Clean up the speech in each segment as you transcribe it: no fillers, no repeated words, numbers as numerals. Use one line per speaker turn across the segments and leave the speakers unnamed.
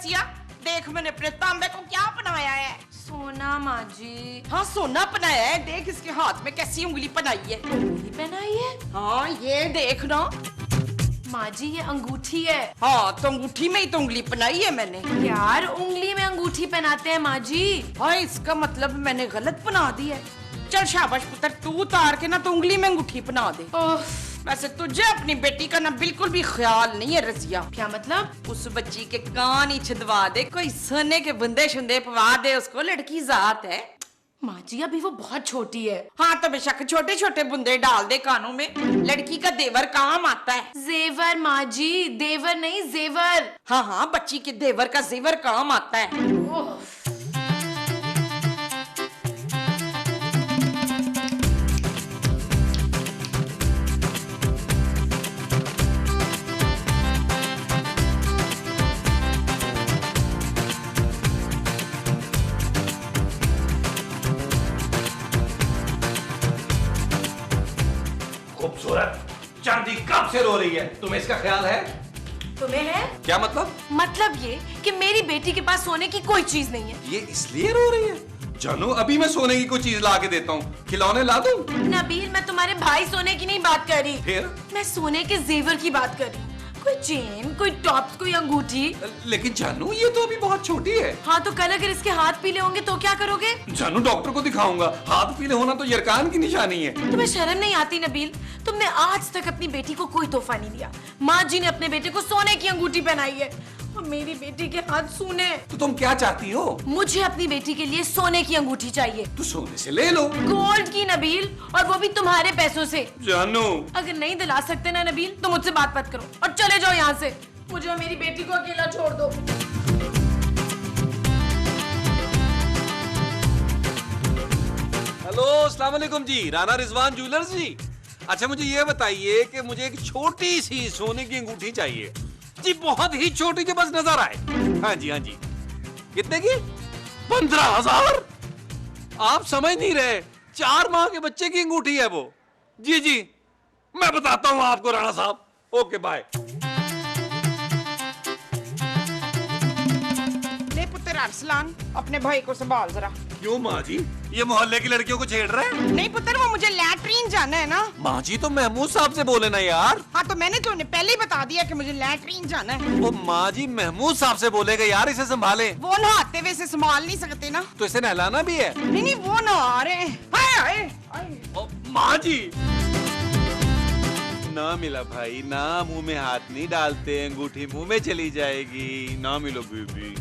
रसिया, देख मैंने अपने तांबे को क्या पहनाया है।
सोना माँ जी।
हाँ सोना पहनाया है, देख इसके हाथ में कैसी उंगली पहनाई है।
उंगली पहनाई है?
हाँ ये देख ना।
माँ जी ये अंगूठी है।
हाँ तो अंगूठी में ही तो उंगली पहनाई है मैंने।
यार उंगली में अंगूठी पहनाते हैं माँ जी।
हाँ इसका मतलब मैंने गलत पहना दी है। चल शाबाश पुत्र, तू उतार के ना तो उंगली में अंगूठी पहना दे। वैसे तुझे अपनी बेटी का ना बिल्कुल भी ख्याल नहीं है रसिया।
क्या मतलब?
उस बच्ची के कान ही छिदवा दे, कोई सोने के बुंदे शुंदे पवा दे उसको, लड़की जात है।
माँ जी अभी वो बहुत छोटी है।
हाँ तो बेशक छोटे छोटे बुंदे डाल दे कानों में, लड़की का देवर काम आता है।
जेवर माँ जी, देवर नहीं जेवर।
हाँ हाँ बच्ची के देवर का जेवर काम आता है।
खूबसूरत चांदी कब से रो रही है, तुम्हें इसका ख्याल है?
तुम्हें है?
क्या मतलब?
मतलब ये कि मेरी बेटी के पास सोने की कोई चीज नहीं है।
ये इसलिए रो रही है? जानू अभी मैं सोने की कोई चीज ला के देता हूँ, खिलौने ला दूं?
नबील मैं तुम्हारे भाई सोने की नहीं बात कर रही।
फिर?
मैं सोने के जेवर की बात कर रही हूँ। कोई चेन, कोई टॉप्स, कोई अंगूठी।
लेकिन जानू ये तो अभी बहुत छोटी है।
हाँ तो कल अगर इसके हाथ पीले होंगे तो क्या करोगे?
जानू डॉक्टर को दिखाऊंगा, हाथ पीले होना तो यरकान की निशानी है।
तुम्हें शर्म नहीं आती नबील? तुमने आज तक अपनी बेटी को कोई तोहफा नहीं दिया। माँ जी ने अपने बेटे को सोने की अंगूठी पहनाई है और मेरी बेटी के हाथ सूने।
तो तुम क्या चाहती हो?
मुझे अपनी बेटी के लिए सोने की अंगूठी चाहिए।
तो सोने से ले लो।
गोल्ड की नबील, और वो भी तुम्हारे पैसों से।
जानू
अगर नहीं दिला सकते ना नबील तो मुझसे बात मत करो और चले जाओ यहाँ से। मुझे और मेरी बेटी को अकेला छोड़ दो।
हेलो अस्सलाम वालेकुम जी, राना रिजवान ज्वेलर्स जी। अच्छा मुझे ये बताइए कि मुझे एक छोटी सी सोने की अंगूठी चाहिए जी, बहुत ही छोटी जो बस नजर आए। हाँ जी हाँ जी। कितने की? 15,000। आप समझ नहीं रहे, 4 माह के बच्चे की अंगूठी है वो। जी जी मैं बताता हूँ आपको राणा साहब। Okay bye.
ले पुत्र अरसलान, अपने भाई को संभाल जरा।
क्यों माँ जी, ये मोहल्ले की लड़कियों को छेड़ रहे हैं?
नहीं पुत्र, वो मुझे लैट्रीन जाना है ना।
माँ जी तो महमूद साहब से बोले ना यार।
हाँ तो मैंने तो उन्हें पहले ही बता दिया कि मुझे लैट्रीन जाना है।
वो माँ जी महमूद साहब से बोलेगा यार इसे संभाले।
वो नहाते हुए से संभाल नहीं सकते ना।
तो इसे नहलाना भी है?
नहीं नहीं वो नहा रहे हैं। हाय हाय हाय।
माँ जी ना मिला भाई ना, मुंह में हाथ नहीं डालते, अंगूठी मुंह में चली जाएगी। ना मिलो बीबी।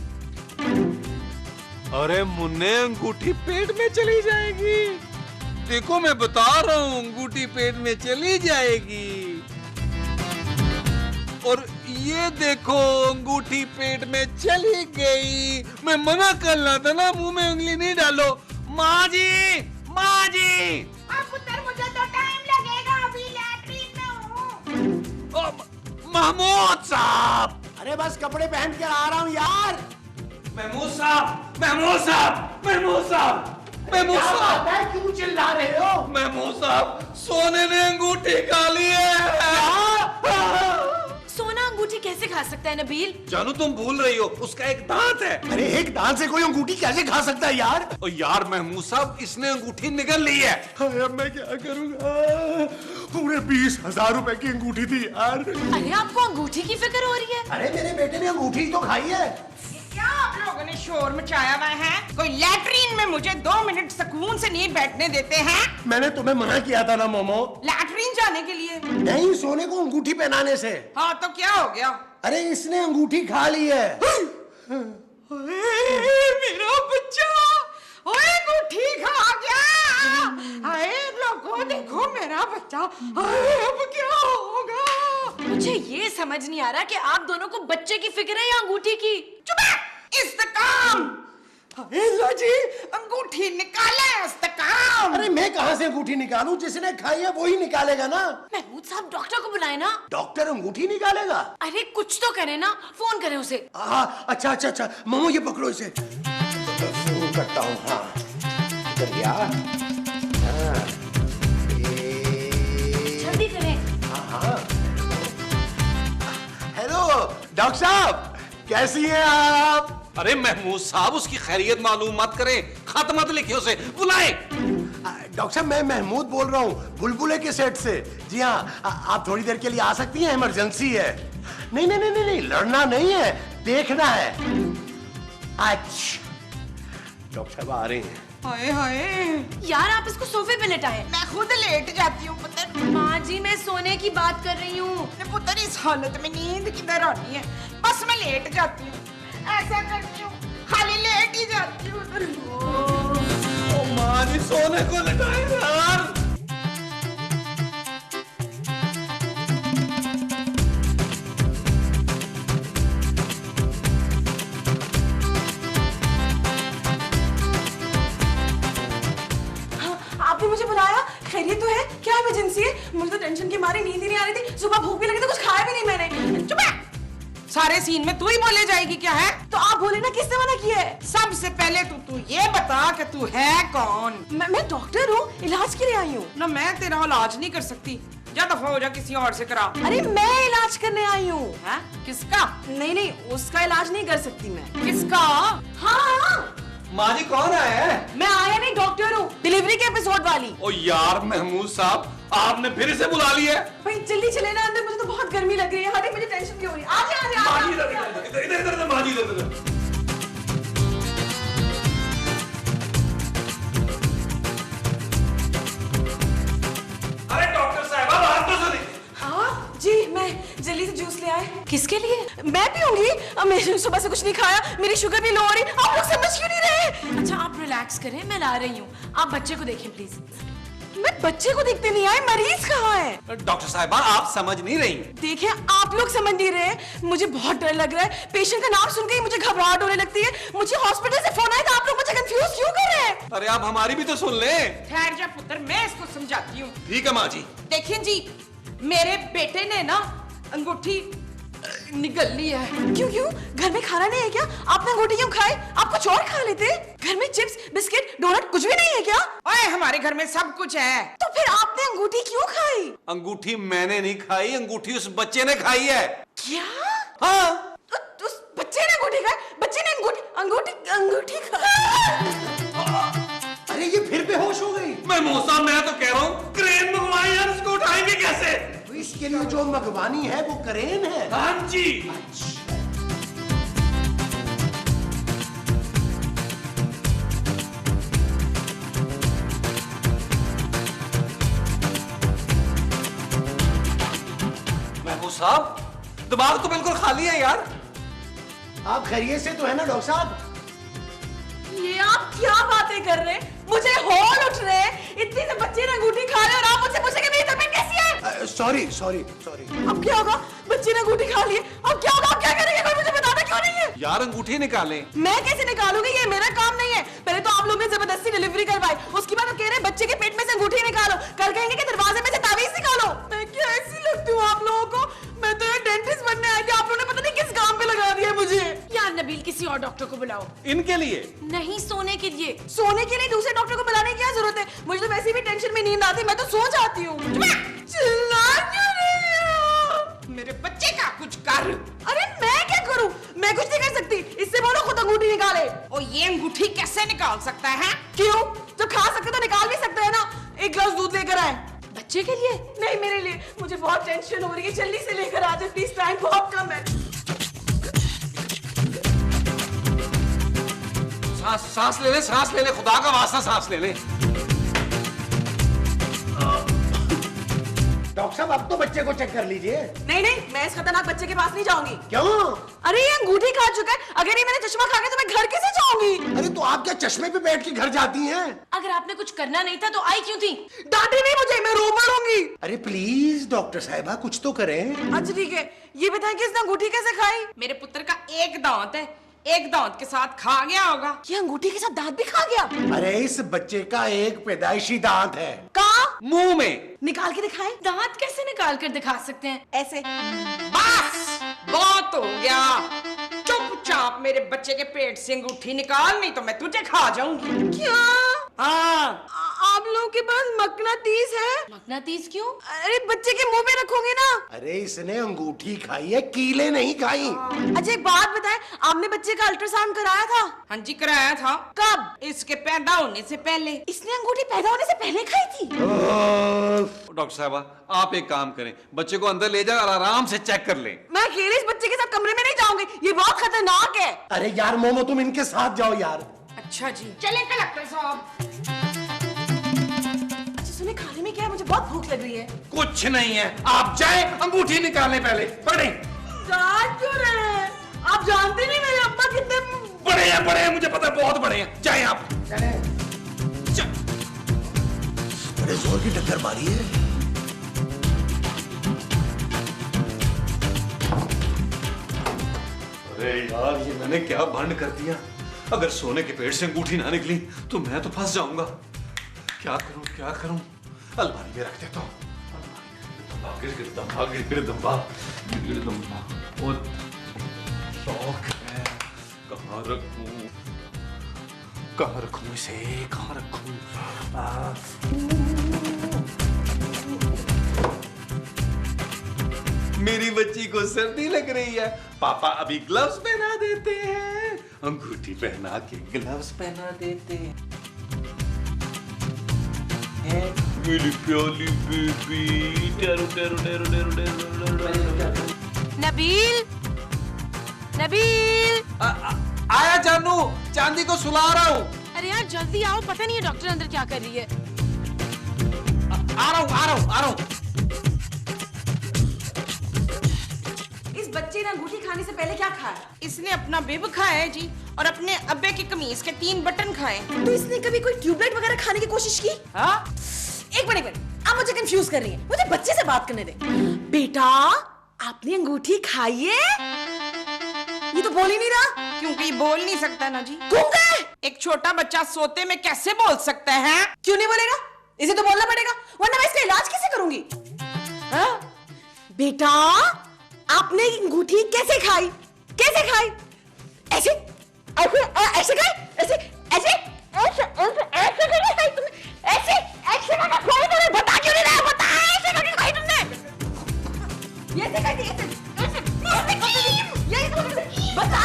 अरे मुन्ने अंगूठी पेट में चली जाएगी। देखो मैं बता रहा हूँ अंगूठी पेट में चली जाएगी। और ये देखो अंगूठी पेट में चली गई। मैं मना कर रहा था ना, मुंह में उंगली नहीं डालो। माँ जी माँ जी।
पुत्र मुझे तो टाइम लगेगा, अभी लैट्रीन में हूँ।
महमूद साहब।
अरे बस कपड़े पहन के आ रहा हूँ यार।
महमूद साहब महमूद साहब महमूद साहब महमूद साहब।
क्यों चिल्ला रहे हो?
महमूद साहब सोने ने अंगूठी खा ली है।
सोना अंगूठी कैसे खा सकता है नबील?
जानू तुम भूल रही हो, उसका एक दांत है।
अरे एक दांत से कोई अंगूठी कैसे खा सकता है यार?
और यार महमूद साहब इसने अंगूठी निगल ली है।
अब मैं क्या करूँगा? पूरे 20,000 रुपए की अंगूठी थी यार।
अरे आपको अंगूठी की फिक्र हो रही है?
अरे मेरे बेटे ने अंगूठी तो खाई है।
क्या आप लोगों ने शोर मचाया हुआ है? कोई लैट्रीन में मुझे 2 मिनट सुकून से नहीं बैठने देते हैं?
मैंने तुम्हें मना किया था ना मोमो।
लैट्रीन जाने के लिए?
नहीं, सोने को अंगूठी पहनाने से।
हाँ तो क्या हो गया?
अरे इसने अंगूठी खा ली है।
मेरा बच्चा ओए अंगूठी खा गया। हाय लोगों देखो मेरा बच्चा। हाय अब क्या होगा?
मुझे ये समझ नहीं आ रहा कि आप दोनों को बच्चे की फिक्र है या अंगूठी की।
चुप है, इस्तेकाम। हाय जी अंगूठी निकाले इस्तेकाम।
अरे मैं कहाँ से अंगूठी निकालूं? जिसने खाई है वो ही निकालेगा ना।
महमूद साहब डॉक्टर को बुलाए ना।
डॉक्टर अंगूठी निकालेगा?
अरे कुछ तो करे ना, फोन करे उसे।
अच्छा अच्छा अच्छा मोमो ये पकड़ो इसे। फोन करता हूँ। हाँ इधर गया।
जल्दी करें।
हेलो डॉक्टर साहब, कैसी हैं आप?
अरे महमूद साहब, उसकी खैरियत मालूम मत करें, खत मत लिखिए उसे, बुलाएं।
डॉक्टर साहब, मैं महमूद बोल रहा हूँ, बुलबुले के सेट से। जी हाँ, आप थोड़ी देर के लिए आ सकती हैं, इमरजेंसी है। नहीं नहीं नहीं नहीं, लड़ना नहीं है, देखना है। अच्छा, डॉक्टर साहब आ रहे हैं।
हाय हाय,
यार आप इसको सोफे पे लेटाएं।
मैं खुद लेट जाती हूँ पुत्र।
माँ जी मैं सोने की बात कर रही हूँ।
पुत्र इस हालत में नींद किधर आनी है, बस मैं लेट जाती हूँ, ऐसा करती हूँ, खाली लेट ही जाती हूँ।
ओ माँ जी, सोने को लटाए यार।
आपने मुझे बुलाया? खैरियत तो है? क्या इमरजेंसी है? मुझे तो टेंशन की मारी नींद ही नहीं आ रही थी, सुबह भूख भी लगी तो कुछ खाया भी नहीं मैंने।
चुप है, सारे सीन में तू ही बोले जाएगी क्या है?
तो आप बोले ना, किसने मना किया है?
सबसे पहले तू ये बता कि तू है कौन?
मैं डॉक्टर हूँ, इलाज के लिए आई हूँ।
ना मैं तेरा इलाज नहीं कर सकती, जा दफा हो जा, किसी और से करा।
अरे मैं इलाज करने आई हूँ।
हैं? किसका?
नहीं नहीं, उसका इलाज नहीं कर सकती मैं।
किसका?
हाँ,
माँ जी कौन आया है?
मैं आया नहीं, डॉक्टर हूँ, डिलीवरी के एपिसोड वाली।
ओ यार महमूद साहब, आपने फिर इसे बुला लिया है।
भाई जल्दी चले ना अंदर, मुझे तो बहुत गर्मी लग रही है। हाँ मुझे टेंशन भी हो रही है। आ जा
माँ जी इधर माँ जी इधर। अरे डॉक्टर साहब, बात तो सुनिए।
हाँ जी, मैं जल्दी से जूस ले आए। किसके लिए? मैं पीऊंगी। अब मैंने सुबह से कुछ नहीं खाया, मेरी शुगर भी लो हो रही। आप लोग समझ क्यों नहीं रहे? अच्छा आप रिलैक्स करें, मैं ला रही हूँ। आप बच्चे को देखें प्लीज। मैं बच्चे को देखते नहीं आई, मरीज कहाँ है?
डॉक्टर साहबा, आप समझ नहीं रही।
देखिए आप लोग समझ नहीं रहे, मुझे बहुत डर लग रहा है। पेशेंट का नाम सुन के ही मुझे घबराहट होने लगती है। मुझे हॉस्पिटल से फोन आया था, आप लोग मुझे कंफ्यूज क्यों कर रहे हैं?
अरे आप हमारी भी तो सुन ले।
ठहर जा पुत्र, मैं इसको समझाती हूँ।
ठीक है माँ जी।
देखिए जी, मेरे बेटे ने ना अंगूठी निगल ली है।
क्यों क्यों? घर में खाना नहीं है क्या? आपने अंगूठी क्यों खाई? आप कुछ और खा लेते। घर में चिप्स, बिस्किट, डोनट कुछ भी नहीं है क्या?
ओए, हमारे घर में सब कुछ है।
तो फिर आपने अंगूठी क्यों खाई?
अंगूठी मैंने नहीं खाई, अंगूठी उस बच्चे ने खाई है।
क्या?
हाँ।
उस बच्चे ने अंगूठी खाई? बच्चे ने अंगूठी खाई?
अरे ये फिर बेहोश हो गई।
मैं मौसा, मैं तो कह रहा हूँ क्रेन मंगवाए यार, इसको उठाएंगे कैसे?
तो इसके लिए जो मंगवानी है वो करेन है।
हाँ जी। महमूद साहब, दिमाग तो बिल्कुल खाली है यार।
आप खैरियत से तो है ना डॉक्टर साहब?
ये आप क्या बातें कर रहे हैं? मुझे होल उठ रहे हैं। इतनी से बच्चे ने अंगूठी खा ली और आप मुझसे पूछेंगे मेरी तबीयत कैसी है?
Sorry sorry sorry.
अब क्या होगा? बच्चे ने अंगूठी खा ली, अब क्या होगा? अब क्या करेंगे? कोई मुझे बताना क्यों नहीं है?
यार अंगूठी निकालें।
मैं कैसे निकालूंगी? ये मेरा काम नहीं है। पहले तो आप लोगों ने जबरदस्ती डिलीवरी करवाई, उसके बाद वो कह रहे हैं बच्चे के पेट में से अंगूठी निकालो, कल कहेंगे कि दरवाजे में से तावीज निकालो। मैं क्या ऐसी लगती हूँ आप लोगों को? मैं तो ये डेंटिस्ट बनने आई थी, आप लोगों ने पता नहीं किस काम पे लगा दिया मुझे। यार नबील, किसी और डॉक्टर को बुलाओ।
इनके लिए
नहीं, सोने के लिए। सोने के लिए दूसरे डॉक्टर को बुलाने की क्या जरूरत है? मुझे तो वैसे भी टेंशन में नींद आती, मैं तो सो जाती हूँ। चिल्ला क्यों रही हो?
मेरे बच्चे का कुछ कर।
अरे मैं क्या करूँ? मैं कुछ नहीं कर सकती। इससे बोलो खुद अंगूठी निकाले।
और ये अंगूठी कैसे निकाल सकता है?
क्यों? जब खा सकते तो निकाल भी सकते हैं ना। एक ग्लास दूध लेकर आए। बच्चे के लिए? नहीं, मेरे लिए। मुझे बहुत टेंशन हो रही है, जल्दी से लेकर आ जाए प्लीज, टाइम बहुत कम है।
सांस ले ले, सांस ले ले, खुदा का वास्ता सांस ले ले।
डॉक्टर साहब अब तो बच्चे को चेक कर लीजिए।
नहीं नहीं, मैं इस खतरनाक बच्चे के पास नहीं जाऊंगी।
क्यों?
अरे ये अंगूठी खा चुका है, अगर ये मैंने चश्मा खा गया तो मैं घर कैसे जाऊंगी?
अरे तो आप क्या चश्मे पे बैठ के घर जाती हैं?
अगर आपने कुछ करना नहीं था तो आई क्यों थी? डांटे नहीं मुझे, मैं रो पड़ूंगी।
अरे प्लीज डॉक्टर साहिबा कुछ तो करें।
अच्छा ठीक है, ये बताएं कि इसने अंगूठी कैसे खाई?
मेरे पुत्र का एक दांत है, एक दांत के साथ खा गया होगा।
ये अंगूठी के साथ दांत भी खा गया?
अरे इस बच्चे का एक पैदाइशी दांत है।
कहाँ?
मुंह में।
निकाल के दिखाएं। दांत कैसे निकाल कर दिखा सकते हैं? ऐसे।
बस बहुत हो गया, चुपचाप मेरे बच्चे के पेट से अंगूठी निकाल, नहीं तो मैं तुझे खा जाऊंगी।
क्या?
हाँ।
आप लोगों के पास मकनातीस है?
मकनातीस क्यों?
अरे बच्चे के मुंह में रखोगे ना।
अरे इसने अंगूठी खाई है, कीले नहीं खाई।
अच्छा एक बात बताएं, आपने बच्चे का अल्ट्रासाउंड कराया था?
हाँ जी कराया था।
कब?
इसके पैदा होने से पहले।
इसने अंगूठी पैदा होने से पहले खाई थी?
डॉक्टर साहबा आप एक काम करें, बच्चे को अंदर ले जाओ और आराम से चेक कर लें।
मैं अकेले इस बच्चे के साथ कमरे में नहीं जाऊंगी, ये बहुत खतरनाक है।
अरे यार मोमो तुम इनके साथ जाओ यार।
अच्छा जी चले कलेक्टर साहब।
अच्छा सुने, खाने में क्या है? मुझे बहुत भूख लग रही है।
कुछ नहीं है, आप जाए अंगूठी निकालें पहले। बड़े
जा क्यों रहे हैं? आप जानते नहीं मेरे अब्बा कितने
बड़े हैं, मुझे पता है बहुत बड़े हैं। जाए आप।
बड़े जोर की टक्कर मारी है।
अरे यार ये मैंने क्या भंड कर दिया। अगर सोने के पेड़ से अंगूठी ना निकली तो मैं तो फंस जाऊंगा। क्या करूं? अलमारी में रख देता हूं। गिरदम्बा। और शौक है, कहाँ रखूं इसे? कहाँ रखूं? मेरी बच्ची को सर्दी लग रही है, पापा अभी ग्लव्स पहना देते हैं। अंगूठी पहना के ग्लव्स पहना देते हैं। मेरी प्यारी बेबी।
नबील, नबील।
आया जानू, चांदी को सुला रहा हूँ।
अरे यार जल्दी आओ, पता नहीं है डॉक्टर अंदर क्या कर रही है।
आ रहा हूँ।
इस बच्चे ने अंगूठी खाने से पहले क्या खाया?
इसने अपना बिब खाया है जी, और अपने अब्बे की कमीज के 3 बटन खाए।
तो इसने कभी कोई ट्यूबलाइट वगैरह खाने की कोशिश की?
हाँ?
एक मिनट, आप मुझे कंफ्यूज कर रही हैं। मुझे बच्चे से बात करने दे। बेटा आपने अंगूठी खाई है? ये तो बोल ही नहीं रहा।
क्योंकि ये बोल नहीं सकता ना जी।
गूंगा है?
एक छोटा बच्चा सोते में कैसे बोल सकता है?
क्यों नहीं बोलेगा? इसे तो बोलना पड़ेगा, वरना मैं इसका इलाज कैसे करूंगी? हाँ? बेटा आपने अंगूठी कैसे खाई? कैसे खाई? ऐसे ऐसे ऐसे खाई? ऐसे ऐसे ऐसे ऐसे ऐसे करके खाई तुमने? ऐसे ऐसे करके खाई तुमने? बता क्यों नहीं रहा? बता, ऐसे करके खाई तुमने? ये ऐसे खाई थी, ऐसे ऐसे ऐसे खाई थी। यही तो बता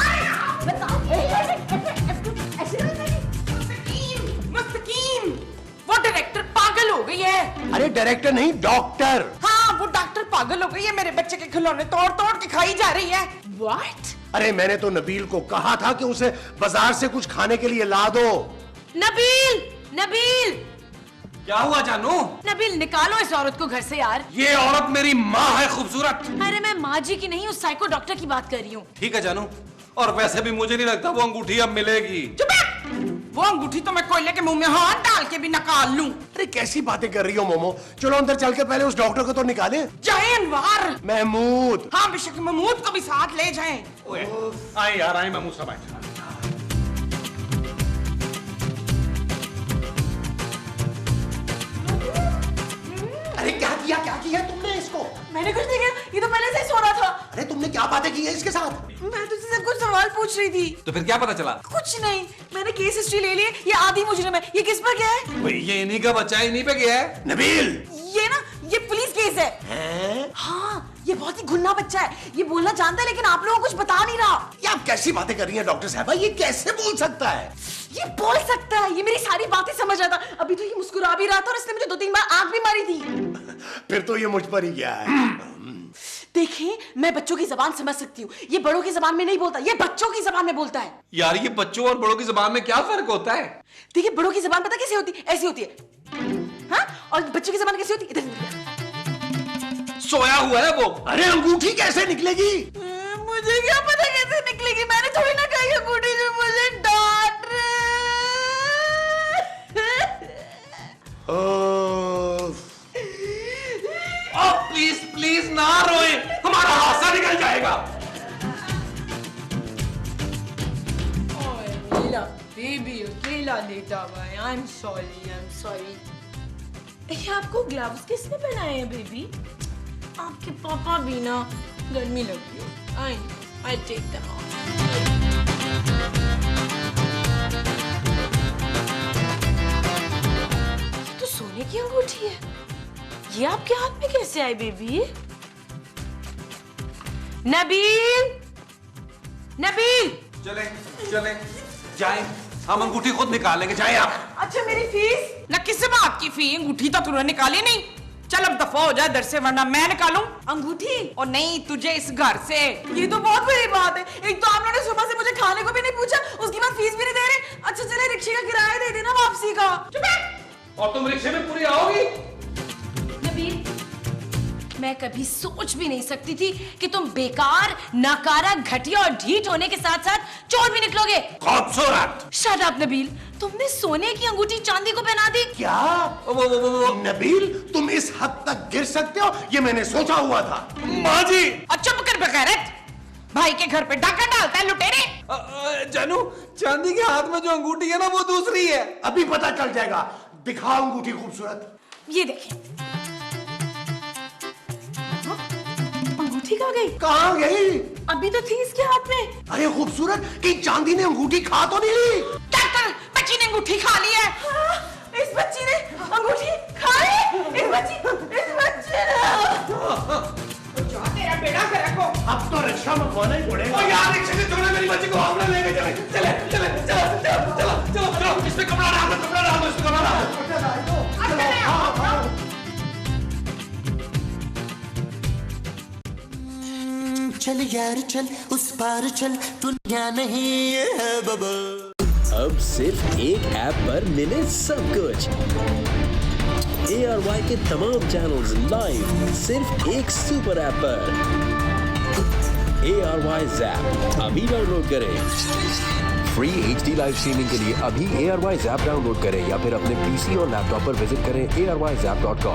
ऐसे
मुस्तकीम, वो डायरेक्टर पागल हो गई है।
अरे डायरेक्टर नहीं, डॉक्टर।
हाँ वो डॉक्टर पागल हो गई है, मेरे बच्चे के खिलौने तोड़ तोड़ के खाई जा रही है।
What?
अरे मैंने तो नबील को कहा था कि उसे बाजार से कुछ खाने के लिए ला दो।
नबील, नबील,
क्या हुआ जानू?
नबील निकालो इस औरत को घर से यार।
ये औरत मेरी माँ है खूबसूरत।
अरे मैं माँ जी की नहीं, उस साइको डॉक्टर की बात कर रही हूँ।
ठीक है जानू, और वैसे भी मुझे नहीं लगता वो अंगूठी अब मिलेगी।
चुप है! वो अंगूठी तो मैं कोयले के मुंह में हाथ डाल के भी निकाल लूं।
अरे कैसी बातें कर रही हो मोमो? चलो अंदर चल के पहले उस डॉक्टर को तो निकालें।
जाए अनवार।
महमूद।
हाँ बेशक महमूद को भी साथ ले जाएं।
आए यार आए, मामू सब आए।
अरे क्या किया तुमने इसको?
मैंने कुछ नहीं किया, ये तो पहले से ही सो रहा था।
अरे तुमने क्या बातें की है इसके साथ?
मैं तुझसे कुछ सवाल पूछ रही थी।
तो फिर क्या पता चला?
कुछ नहीं, मैंने केस हिस्ट्री ले ली है। ये आदि मुजरिम है। ये किस पर गया है?
भाई ये इन्हीं का बच्चा है, इन्हीं पे गया है।
नबील।
ये ना, ये पुलिस केस है। हाँ, ये बहुत ही गुन्ना बच्चा है। ये बोलना जानता है लेकिन आप लोगों को कुछ बता नहीं रहा।
ये आप कैसी बातें कर रही हैं डॉक्टर साहब? ये कैसे बोल सकता है?
ये बोल सकता है, ये मेरी सारी बातें समझ रहा था। अभी तो ये मुस्कुरा भी रहा था और इसने मुझे 2-3 बार आंख भी मारी थी।
फिर तो ये मुझ पर ही गया है।
देखिए, मैं बच्चों की जबान समझ सकती हूँ। ये बड़ों की जबान में नहीं बोलता, ये बच्चों की जबान में बोलता है।
यार ये बच्चों और बड़ों की जबान में क्या फर्क होता है?
देखिए, बड़ों की जबान पता कैसे होती है? ऐसी होती है। हाँ? और बच्चों की जबान कैसी होती है? इधर।
सोया हुआ है वो।
अरे अंगूठी कैसे निकलेगी?
मुझे क्या पता कैसे निकलेगी? मैंने थोड़ी ना कही अंगूठी जो मुझे डांट रहे।
प्लीज प्लीज ना रोए, हमारा हादसा निकल जाएगा।
बेबी अकेला लेटा हुआ है। I'm sorry. ये आपको ग्लव्स किसने पहनाए हैं बेबी? आपके पापा भी ना, गर्मी लगती है। I take them off.
सोने की अंगूठी है। ये आपके हाथ में कैसे आई बेबी? नबील, नबील,
चले चले जाए, हम अंगूठी खुद निकालेंगे, जाए आप।
अच्छा मेरी फीस?
ना किस बात की फी? अंगूठी तो तूने निकाली नहीं। चल अब दफा हो जाए दर से, वरना मैं निकालूं
अंगूठी?
और नहीं तुझे इस घर से।
ये तो बहुत बड़ी बात है। एक तो आप लोगों ने सुबह से मुझे खाने को भी नहीं पूछा, उसके बाद फीस भी नहीं दे रहे। अच्छा चले रिक्शे का किराया दे देना वापसी का।
और तुम रिक्शे में पूरी आओगी?
नबील, मैं कभी सोच भी नहीं सकती थी कि तुम बेकार, नाकारा, घटिया और ढीठ होने के साथ साथ चोर भी निकलोगे।
खूबसूरत।
शट अप नबील, तुमने सोने की अंगूठी चांदी को पहना दी।
क्या? नबील, तुम इस हद तक गिर सकते हो, ये मैंने सोचा हुआ था।
माँ जी।
और चुप कर बगैरत, भाई के घर पे डाका डालता है लुटेरे।
जानू, चांदी के हाथ में जो अंगूठी है ना वो दूसरी है।
अभी पता चल जाएगा। दिखाओ अंगूठी खूबसूरत।
ये देखिए, अंगूठी कहाँ गई?
कहाँ गई?
अभी तो थी इसके हाथ में।
अरे खूबसूरत, कहीं चांदी ने अंगूठी खा तो नहीं ली?
डॉक्टर, बच्ची ने अंगूठी खा ली है।
हाँ, इस बच्ची ने अंगूठी खाई। इस बच्ची ने।
तेरा बेड़ा कर रखो।
अब तो रिक्शा मंगवाना ही पड़ेगा।
यार रिक्शे से छोड़े मेरी बच्ची को, हम लोग लेके चले चले चले चलो चलो चलो चलो चलो, इसमें कपड़ा डाल दो, कपड़ा डाल दो, इसमें कपड़ा डाल दो।
चल यार चल, उस पार चल, दुनिया नहीं है बबल।
अब सिर्फ एक ऐप पर मिले सब कुछ। ARY के तमाम चैनल्स लाइव सिर्फ एक सुपर ऐप पर। ARY Zap अभी डाउनलोड करें। फ्री HD लाइव स्ट्रीमिंग के लिए अभी ARY Zap डाउनलोड करें या फिर अपने PC और लैपटॉप पर विजिट करें arYzap.com।